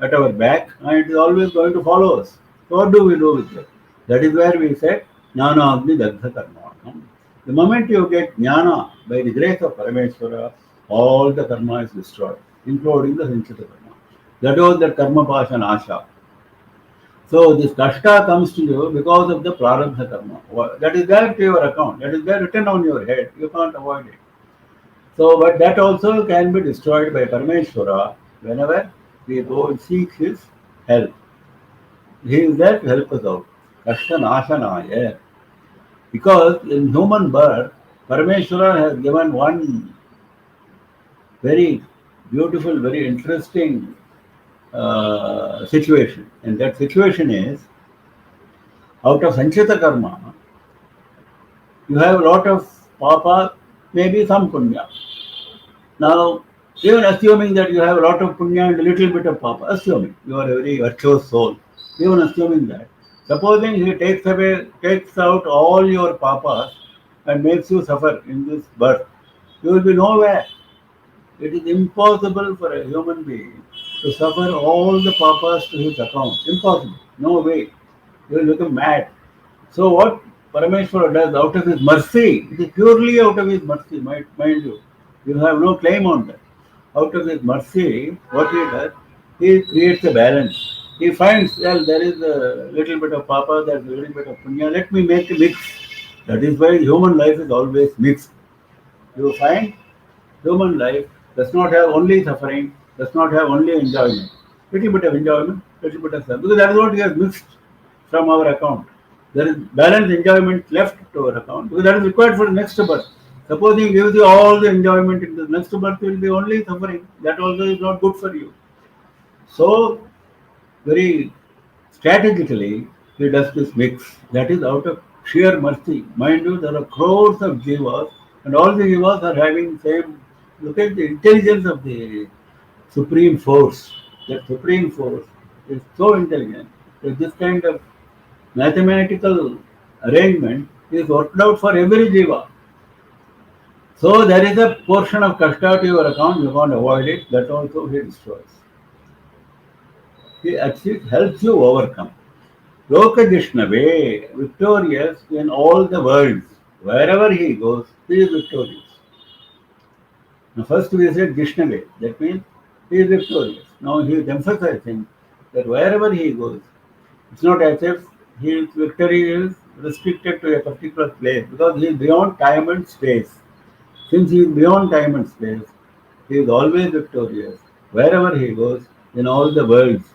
at our back and it is always going to follow us. So what do we do with it? That is where we said jnana agni dagdha karma. The moment you get jnana by the grace of Parameshwara, all the karma is destroyed, including the sanchita karma. That was the karma pashan asha. So this kashta comes to you because of the prarabdha karma. That is there to your account. That is there written on your head. You can't avoid it. So, but that also can be destroyed by Parameshwara whenever we go and seek his help. He is there to help us out. Kashta nashanaya. Because in human birth, Parameshwara has given one very beautiful, very interesting situation. And that situation is, out of sanchita karma, you have a lot of papa, maybe some punya. Now, even assuming that you have a lot of punya and a little bit of papa, assuming you are a very virtuous soul, even assuming that, supposing he takes out all your papas and makes you suffer in this birth, you will be nowhere. It is impossible for a human being to suffer all the papas to his account. Impossible. No way. You will become mad. So what Parameshwara does out of his mercy, it is purely out of his mercy, mind you. You have no claim on that. Out of his mercy, what he does, he creates a balance. He finds, well, there is a little bit of papa, there is a little bit of punya, let me make a mix. That is why human life is always mixed. You find human life does not have only suffering, does not have only enjoyment. Little bit of enjoyment, little bit of suffering. Because that is what he has mixed from our account. There is balanced enjoyment left to our account because that is required for the next birth. Supposing he gives you all the enjoyment in the next birth, you will be only suffering. That also is not good for you. So, very strategically, he does this mix. That is out of sheer mercy. Mind you, there are crores of jivas, and all the jivas are having same. Look at the intelligence of the supreme force. That supreme force is so intelligent that this kind of mathematical arrangement is worked out for every jiva. So there is a portion of kashta to your account, you can't avoid it, that also he destroys. He actually helps you overcome. Lokajishnave, victorious in all the worlds. Wherever he goes, he is victorious. Now first we said Vishnave, that means he is victorious. Now he is emphasizing that wherever he goes, it's not as if his victory is restricted to a particular place because he is beyond time and space. Since he is beyond time and space, he is always victorious. Wherever he goes, in all the worlds.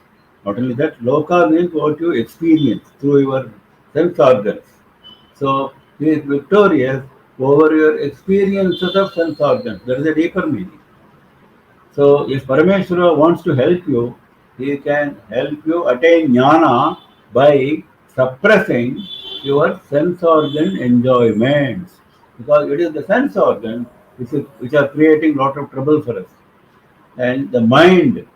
Not only that, loka means what you experience through your sense organs. So he is victorious over your experiences of sense organs. There is a deeper meaning. So, if Parameshwara wants to help you, he can help you attain jnana by suppressing your sense organ enjoyments. Because it is the sense organs which are creating a lot of trouble for us. And the mind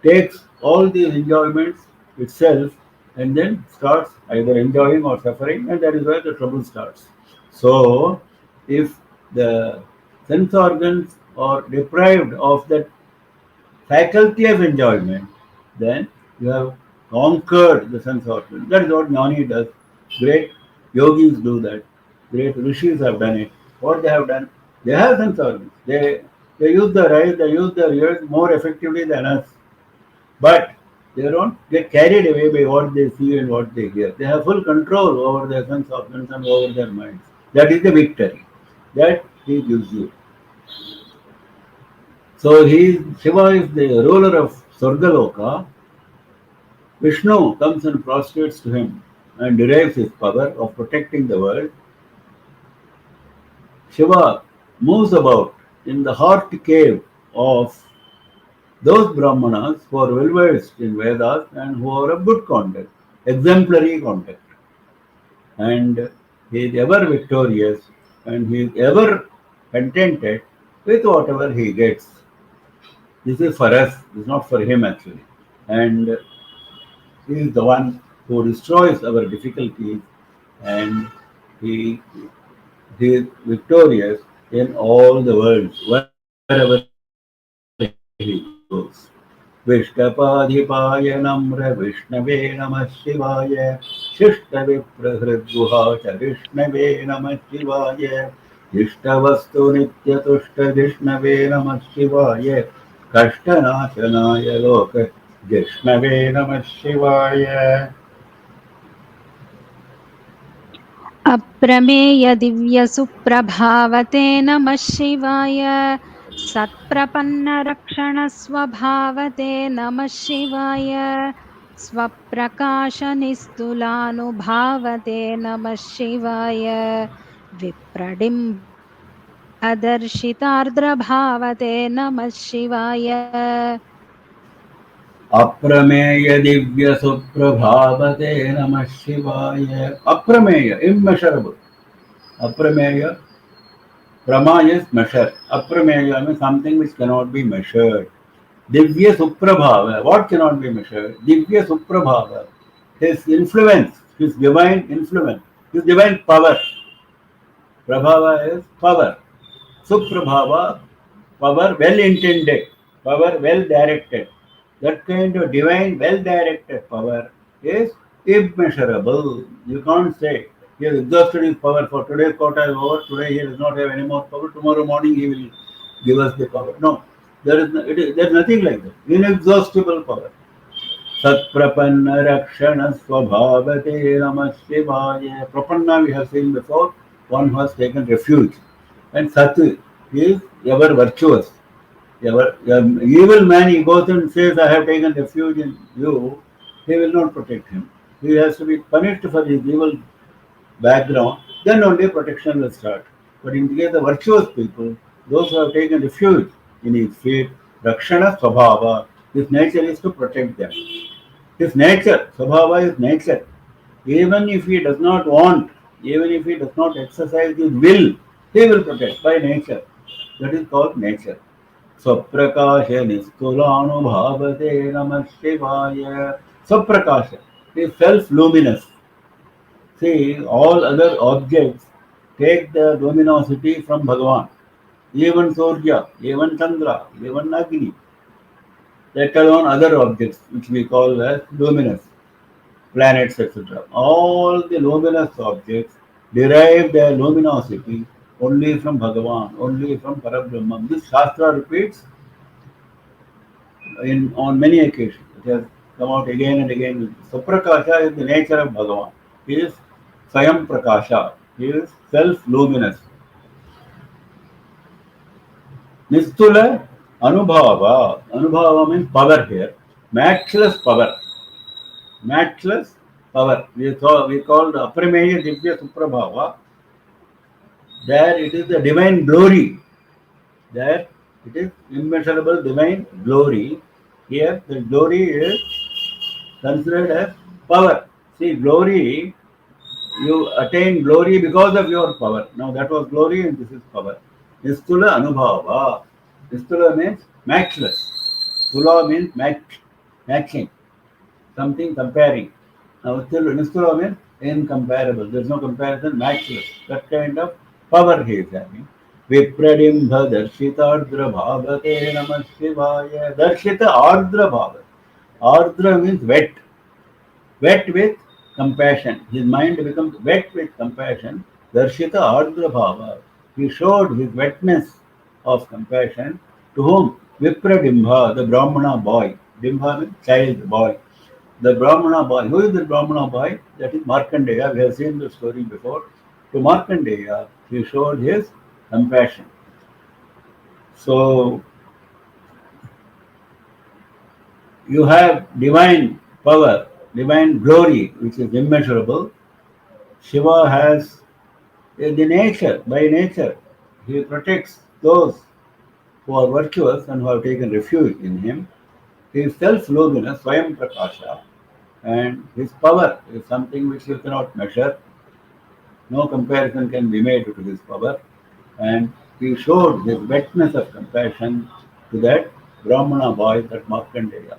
takes all these enjoyments itself and then starts either enjoying or suffering, and that is where the trouble starts. So, if the sense organs are deprived of that faculty of enjoyment, then you have conquered the sense organ. That is what Jnani does. Great yogis do that. Great rishis have done it. What they have done? They have sense organs. They use their eyes, they use their ears more effectively than us. But they don't get carried away by what they see and what they hear. They have full control over their sense organs and over their minds. That is the victory that he gives you. So Shiva is the ruler of Swargaloka. Vishnu comes and prostrates to him and derives his power of protecting the world. Shiva moves about in the heart cave of those Brahmanas who are well versed in Vedas and who are of good conduct, exemplary conduct. And he is ever victorious and he is ever contented with whatever he gets. This is for us, this is not for him actually. And he is the one who destroys our difficulties, and he, he is victorious in all the worlds, wherever he goes. विष्टपाधिपाय नम्र विष्णवे नमः शिवाय शिष्टविप्रहृद्गुहा च विष्णवे नमः शिवाय इष्टवस्तु नित्यतुष्ट विष्णवे नमः शिवाय कष्टनाशनाय लोक विष्णवे नमः शिवाय अप्रमेय दिव्य सुप्रभावते नमः शिवाय सत्प्रपन्न रक्षण स्वभावते नमः शिवाय स्वप्रकाश निस्तुलानुभावते नमः शिवाय विप्रडिम्बदर्शितार्द्रभावते नमः शिवाय अप्रमेय दिव्य सुप्रभावते नमः शिवाय अप्रमेय immeasurable अप्रमेय Prama is measure. Aprameya means something which cannot be measured. Divya Suprabhava. What cannot be measured? Divya Suprabhava. His influence, his divine influence, his divine power. Prabhava is power. Suprabhava, power well intended, power well directed. That kind of divine well directed power is immeasurable. You can't say he has exhausted his power for today's quota is over, today he does not have any more power, tomorrow morning he will give us the power. No, there is nothing like that. Inexhaustible power. Satprapanna Rakshana Swabhavate Namah Shivaya. Prapanna we have seen before, one who has taken refuge. And Sat is ever virtuous. Evil man, he goes and says, I have taken refuge in you, he will not protect him. He has to be punished for his evil background, then only protection will start. But in the case of virtuous people, those who have taken refuge in his feet, Rakshana Swabhava, his nature is to protect them. His nature, Swabhava is nature. Even if he does not want, even if he does not exercise his will, he will protect by nature. That is called nature. Swaprakasha Nistulanubhavate Namah Shivaya. Swaprakasha is self-luminous. See, all other objects take their luminosity from Bhagavan. Even Surya, even Chandra, even Agni. Let alone other objects which we call as luminous, planets, etc. All the luminous objects derive their luminosity only from Bhagavan, only from Parabrahman. This Shastra repeats on many occasions. It has come out again and again. Saprakasha is the nature of Bhagavan. He is Swayam Prakasha. He is self-luminous. Nistula Anubhava. Anubhava means power here. Matchless power. Matchless power. We call the Aprameya Divya Suprabhava. There it is the divine glory. There it is immeasurable divine glory. Here the glory is considered as power. See, glory, you attain glory because of your power. Now that was glory and this is power. Nistula Anubhava. Nistula means matchless. Sula means matching, something comparing. Now still Nistula means incomparable. There is no comparison, matchless. That kind of power he is having. Vipradimba Darshitardra Bhavate Namah Shivaya. Darshita Ardra Bhava. Ardra means wet, wet with compassion. His mind becomes wet with compassion. Darshita Ardra Bhava. He showed his wetness of compassion to whom? Vipradimha, the Brahmana boy. Dimha means child, boy. The Brahmana boy. Who is the Brahmana boy? That is Markandeya. We have seen the story before. To Markandeya, he showed his compassion. So you have divine power, divine glory, which is immeasurable. Shiva has the nature, by nature, he protects those who are virtuous and who have taken refuge in him. He is self-luminous, Swayam Prakasha, and his power is something which you cannot measure. No comparison can be made to his power. And he showed his wetness of compassion to that Brahmana boy, that Markandeya.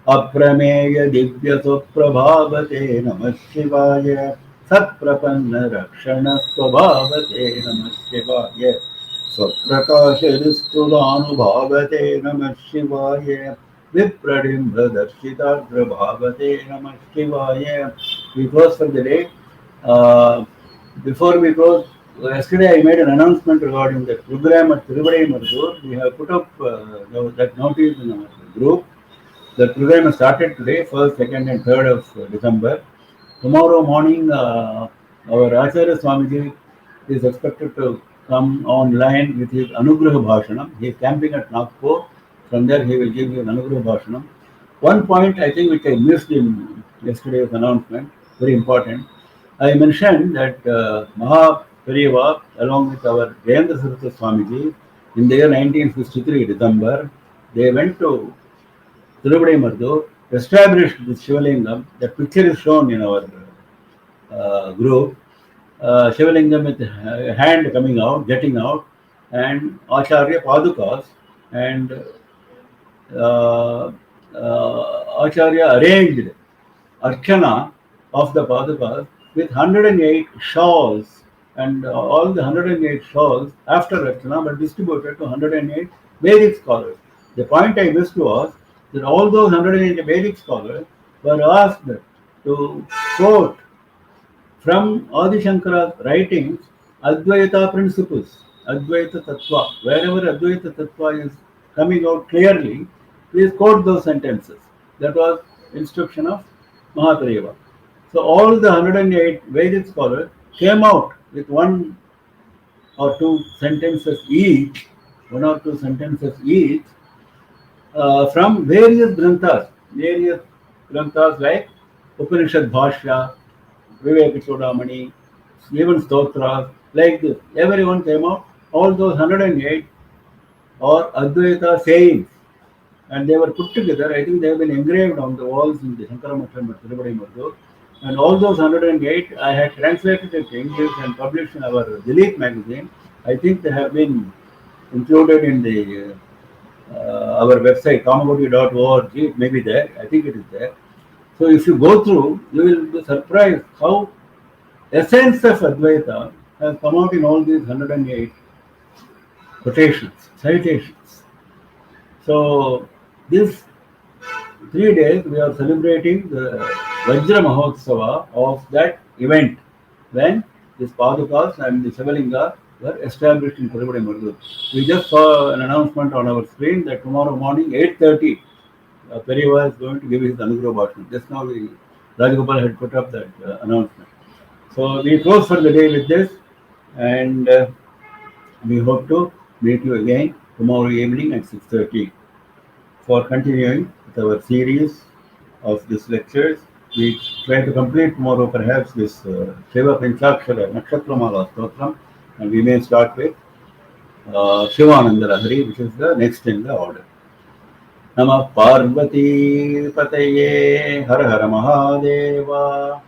Aprameya Divya Suprabhavate Namah Shivaya Satprapanna Rakshana Swabhavate Namah Shivaya Swaprakasharistulaanubhavate Namah Shivaya Vipradimba Darshitardra Bhavate Namah Shivaya. We close for the day. Uh, Before we close, yesterday I made an announcement regarding the program at Tiruvadi Mardur. We have put up that notice in our group. The program has started today, 1st, 2nd, and 3rd of December. Tomorrow morning, our Acharya Swamiji is expected to come online with his Anugraha Bhashanam. He is camping at Nagpur. From there, he will give you an Anugraha Bhashanam. One point I think which I missed in yesterday's announcement, very important. I mentioned that Mahaperiyava, along with our Jayendra Saraswati Swamiji, in the year 1963, December, they went to Tiruvadi Mardur, established this Shivalingam. The picture is shown in our group. Shivalingam with hand coming out, getting out, and Acharya Padukas, and uh, Acharya arranged Archana of the Padukas with 108 shawls, and all the 108 shawls after Archana were distributed to 108 Vedic scholars. The point I missed was that all those 108 Vedic scholars were asked to quote from Adi Shankara's writings Advaita principles, Advaita Tattva. Wherever Advaita Tattva is coming out clearly, please quote those sentences. That was instruction of Mahaperiyava. So all the 108 Vedic scholars came out with one or two sentences each, from various granthas like Upanishad Bhashya, Vivek Chodamani, even Stotras, like this. Everyone came out, all those 108 or Advaita sayings, and they were put together. I think they have been engraved on the walls in the Shankara Matham at Tiruvadi Mardur. And all those 108, I had translated it to English and published in our Dilip magazine. I think they have been included in the our website, kamakoti.org. It may be there. I think it is there. So if you go through, you will be surprised how essence of Advaita has come out in all these 108 quotations, citations. So these 3 days we are celebrating the Vajra Mahotsava of that event when these Padukas and the Shivalinga were established in Tiruvadi Mardur. We just saw an announcement on our screen that tomorrow morning 8:30 Periva is going to give his Anugrah Bhashan. Just now Rajagopal had put up that announcement. So we close for the day with this, and we hope to meet you again tomorrow evening at 6:30 for continuing with our series of these lectures. We try to complete tomorrow perhaps this Shiva Panchakshara Nakshatra Stotram. And we may start with Shivananda Lahari, which is the next in the order. Namah Parvati Pataye Har Har Mahadeva.